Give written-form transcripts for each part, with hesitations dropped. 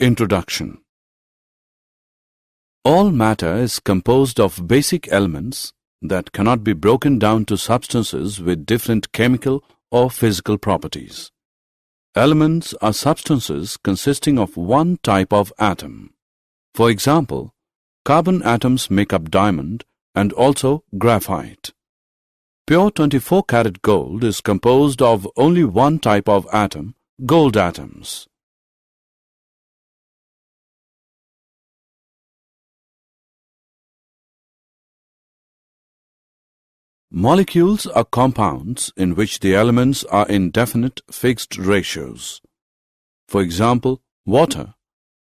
Introduction. All matter is composed of basic elements that cannot be broken down to substances with different chemical or physical properties. Elements are substances consisting of one type of atom. For example, carbon atoms make up diamond and also graphite. Pure 24-karat gold is composed of only one type of atom, gold atoms. Molecules are compounds in which the elements are in definite fixed ratios. For example, water,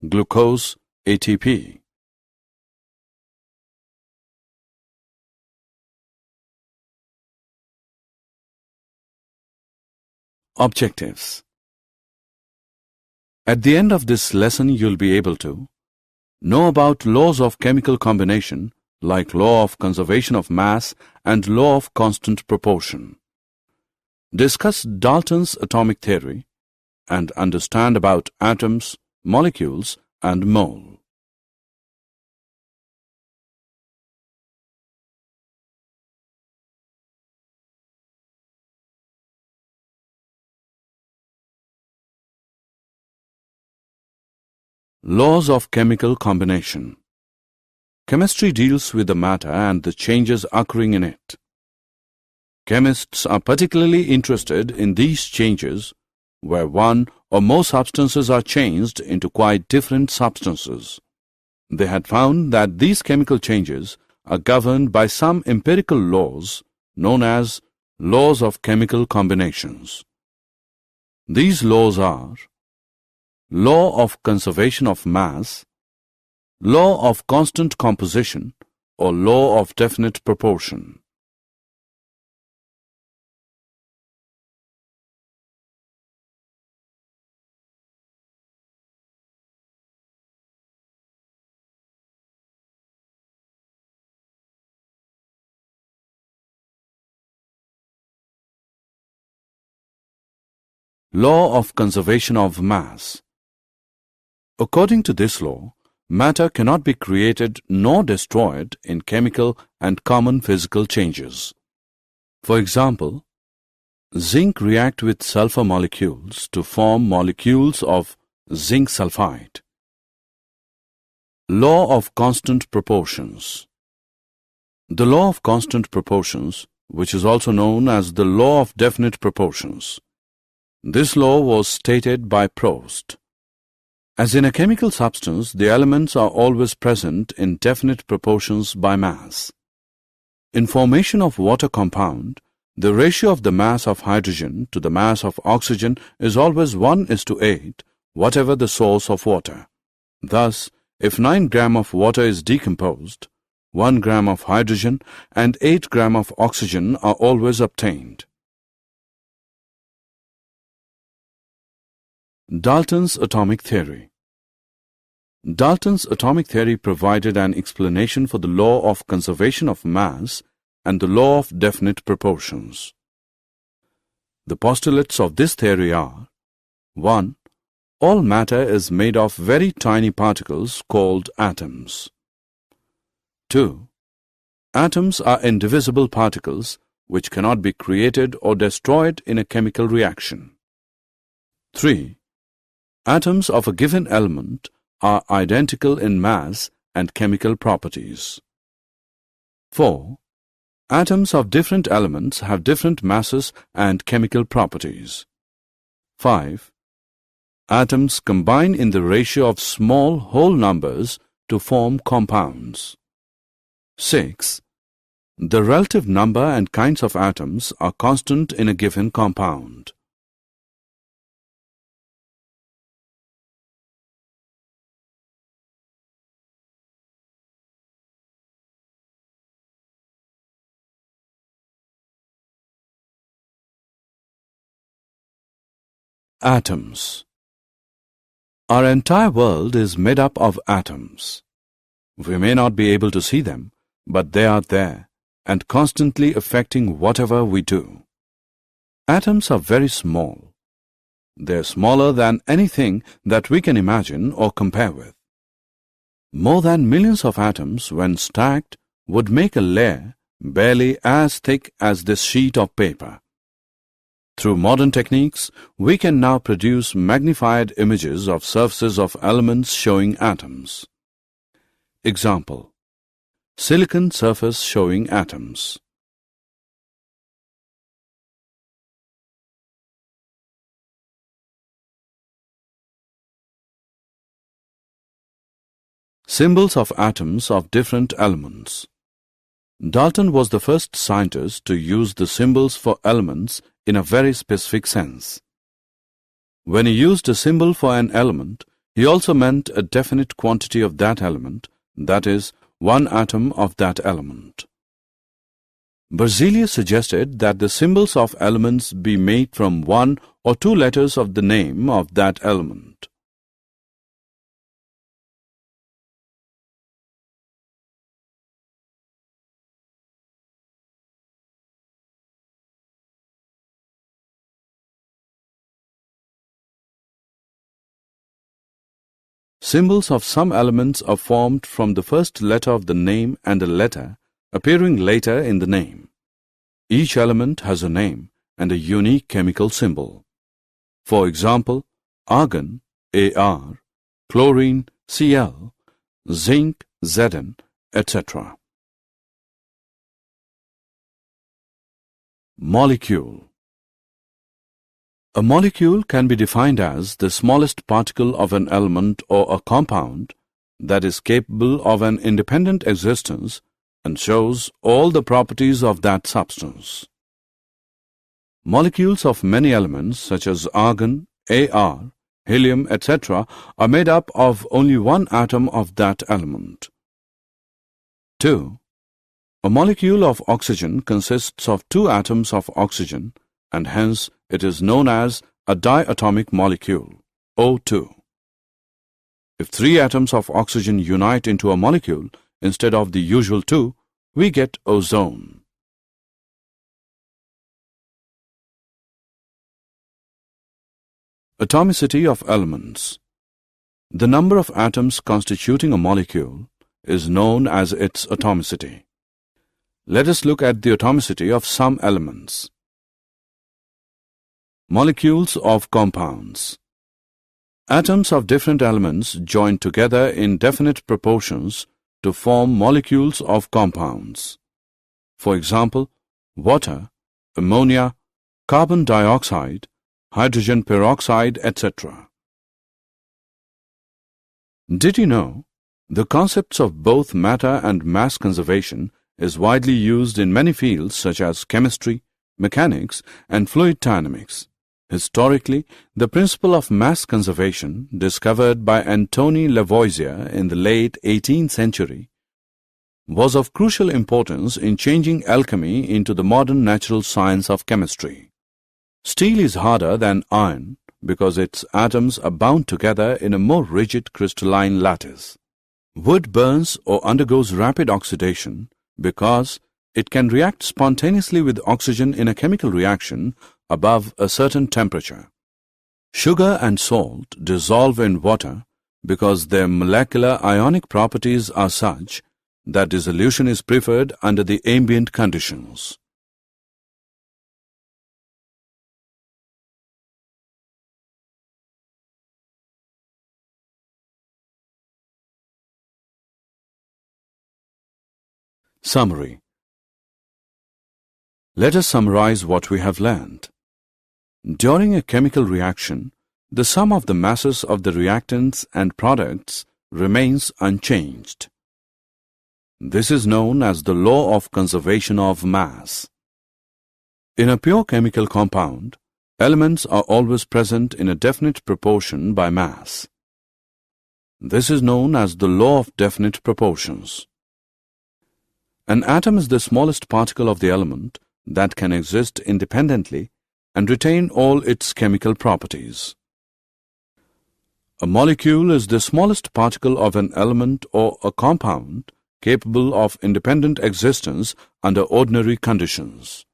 glucose, ATP. Objectives. At the end of this lesson, you'll be able to know about laws of chemical combination like law of conservation of mass and law of constant proportion. Discuss Dalton's atomic theory and understand about atoms, molecules and mole. Laws of chemical combination. Chemistry deals with the matter and the changes occurring in it. Chemists are particularly interested in these changes where one or more substances are changed into quite different substances. They had found that these chemical changes are governed by some empirical laws known as laws of chemical combinations. These laws are law of conservation of mass, law of constant composition or law of definite proportion. Law of conservation of mass. According to this law, matter cannot be created nor destroyed in chemical and common physical changes. For example, zinc react with sulfur molecules to form molecules of zinc sulfide. Law of constant proportions. The law of constant proportions, which is also known as the law of definite proportions. This law was stated by Proust. As in a chemical substance, the elements are always present in definite proportions by mass. In formation of water compound, the ratio of the mass of hydrogen to the mass of oxygen is always 1:8, whatever the source of water. Thus, if 9 grams of water is decomposed, 1 gram of hydrogen and 8 grams of oxygen are always obtained. Dalton's atomic theory. Dalton's atomic theory provided an explanation for the law of conservation of mass and the law of definite proportions. The postulates of this theory are: 1. All matter is made of very tiny particles called atoms. 2. Atoms are indivisible particles which cannot be created or destroyed in a chemical reaction. 3. Atoms of a given element are identical in mass and chemical properties. 4. Atoms of different elements have different masses and chemical properties. 5. Atoms combine in the ratio of small whole numbers to form compounds. 6. The relative number and kinds of atoms are constant in a given compound. Atoms. Our entire world is made up of atoms. We may not be able to see them, but they are there and constantly affecting whatever we do. Atoms are very small. They're smaller than anything that we can imagine or compare with. More than millions of atoms, when stacked, would make a layer barely as thick as this sheet of paper. Through modern techniques, we can now produce magnified images of surfaces of elements showing atoms. Example: silicon surface showing atoms. Symbols of atoms of different elements. Dalton was the first scientist to use the symbols for elements in a very specific sense. When he used a symbol for an element, he also meant a definite quantity of that element, that is, one atom of that element. Berzelius suggested that the symbols of elements be made from one or two letters of the name of that element. Symbols of some elements are formed from the first letter of the name and a letter appearing later in the name. Each element has a name and a unique chemical symbol. For example, argon, Ar, chlorine, Cl, zinc, Zn, etc. Molecule. A molecule can be defined as the smallest particle of an element or a compound that is capable of an independent existence and shows all the properties of that substance. Molecules of many elements such as argon, Ar, helium, etc. are made up of only one atom of that element. 2. A molecule of oxygen consists of two atoms of oxygen, and hence it is known as a diatomic molecule, O2. If three atoms of oxygen unite into a molecule instead of the usual two, we get ozone. Atomicity of elements. The number of atoms constituting a molecule is known as its atomicity. Let us look at the atomicity of some elements. Molecules of compounds. Atoms of different elements join together in definite proportions to form molecules of compounds. For example, water, ammonia, carbon dioxide, hydrogen peroxide, etc. Did you know? The concepts of both matter and mass conservation is widely used in many fields such as chemistry, mechanics, and fluid dynamics. Historically, the principle of mass conservation, discovered by Antoine Lavoisier in the late 18th century, was of crucial importance in changing alchemy into the modern natural science of chemistry. Steel is harder than iron because its atoms are bound together in a more rigid crystalline lattice. Wood burns or undergoes rapid oxidation because it can react spontaneously with oxygen in a chemical reaction above a certain temperature. Sugar and salt dissolve in water because their molecular ionic properties are such that dissolution is preferred under the ambient conditions. Summary. Let us summarize what we have learned. During a chemical reaction, the sum of the masses of the reactants and products remains unchanged. This is known as the law of conservation of mass. In a pure chemical compound, elements are always present in a definite proportion by mass. This is known as the law of definite proportions. An atom is the smallest particle of the element that can exist independently and retain all its chemical properties. A molecule is the smallest particle of an element or a compound capable of independent existence under ordinary conditions.